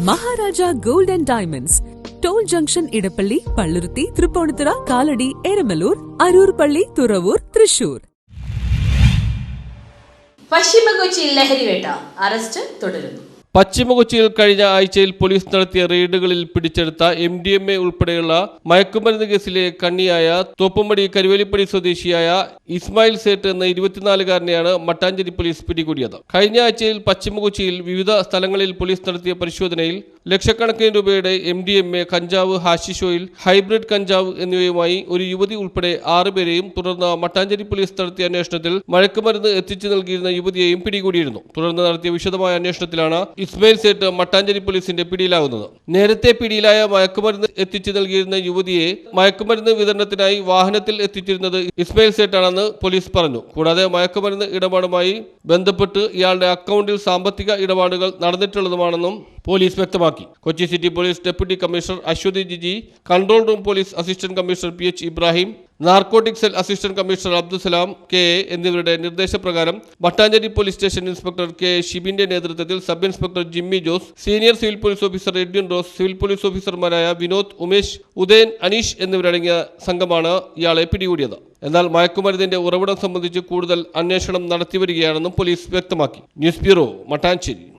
Maharaja gold and diamonds, toll junction, Edappally, Palluruthy, Tripunithura, Kalady, Eramalloor, Aroor Palli, Thuravoor, Thrissur. പശ്ചിമ കൊച്ചിയിൽ ലഹരിവേട്ട, arrest തുടരുന്നു. പശ്ചിമ കൊച്ചിയിൽ കഴിഞ്ഞ ആഴ്ചയിൽ പോലീസ് നടത്തിയ റെയ്ഡുകളിൽ പിടിച്ചെടുത്ത MDMA ഉൾപ്പെടെയുള്ള മയക്കുമരുന്ന് കേസിലെ കണ്ണിയായ തോപ്പുംപടി കരുവേലിപ്പടി സ്വദേശിയായ ഇസ്മായിൽ സേട്ട് എന്ന 24-കാരനെയാണ് മട്ടാഞ്ചേരി പോലീസ് പിടികൂടിയത്. കഴിഞ്ഞ ആഴ്ചയിൽ പശ്ചിമ കൊച്ചിയിൽ വിവിധ സ്ഥലങ്ങളിൽ പോലീസ് നടത്തിയ പരിശോധനയിൽ ലക്ഷക്കണക്കിന് രൂപയുടെ MDMA, കഞ്ചാവ്, ഹാഷിഷ് ഓയിൽ, ഹൈബ്രിഡ് കഞ്ചാവ് എന്നിവയുമായി ഒരു യുവതി ഉൾപ്പെടെ 6 പേരെയും തുടർന്ന് മട്ടാഞ്ചേരി പോലീസ് നടത്തിയ അന്വേഷണത്തിൽ മയക്കുമരുന്ന് എത്തിച്ചു നൽകിയിരുന്ന യുവതിയെയും പിടികൂടിയിരുന്നു. തുടർന്ന് നടത്തിയ വിശദമായ അന്വേഷണത്തിലാണ് ഇസ്മായിൽ സേട്ട് മട്ടാഞ്ചേരി പോലീസിന്റെ പിടിയിലാകുന്നത്. നേരത്തെ പിടിയിലായ മയക്കുമരുന്ന് എത്തിച്ചു നൽകിയിരുന്ന യുവതിയെ മയക്കുമരുന്ന് വിതരണത്തിനായി വാഹനത്തിൽ എത്തിച്ചിരുന്നത് ഇസ്മായിൽ സേട്ടാണെന്ന് പോലീസ് പറഞ്ഞു. കൂടാതെ മയക്കുമരുന്ന് ഇടപാടുമായി ബന്ധപ്പെട്ട് ഇയാളുടെ അക്കൗണ്ടിൽ സാമ്പത്തിക ഇടപാടുകൾ നടന്നിട്ടുള്ളതുമാണെന്നും പോലീസ് വ്യക്തമാക്കി. Kochi city police deputy commissioner Aswathy Jiji, control room police assistant commissioner PH Ibrahim, narcotic cell assistant commissioner Abdussalam KA എന്നിവരുടെ നിർദ്ദേശപ്രകാരം Mattancherry police station inspector KA ഷിബിന്റെ നേതൃത്വത്തിൽ sub inspector Jimmy Jose, senior civil police officer Edwin Rose, civil police ഓഫീസർമാരായ വിനോദ്, ഉമേഷ്, ഉദയൻ, അനീഷ് എന്നിവരടങ്ങിയ സംഘമാണ് ഇയാളെ പിടികൂടിയത്. എന്നാൽ മയക്കുമരുന്നിന്റെ ഉറവിടം സംബന്ധിച്ച് കൂടുതൽ അന്വേഷണം നടത്തിവരികയാണെന്നും പോലീസ് വ്യക്തമാക്കി. News bureau, Mattancherry.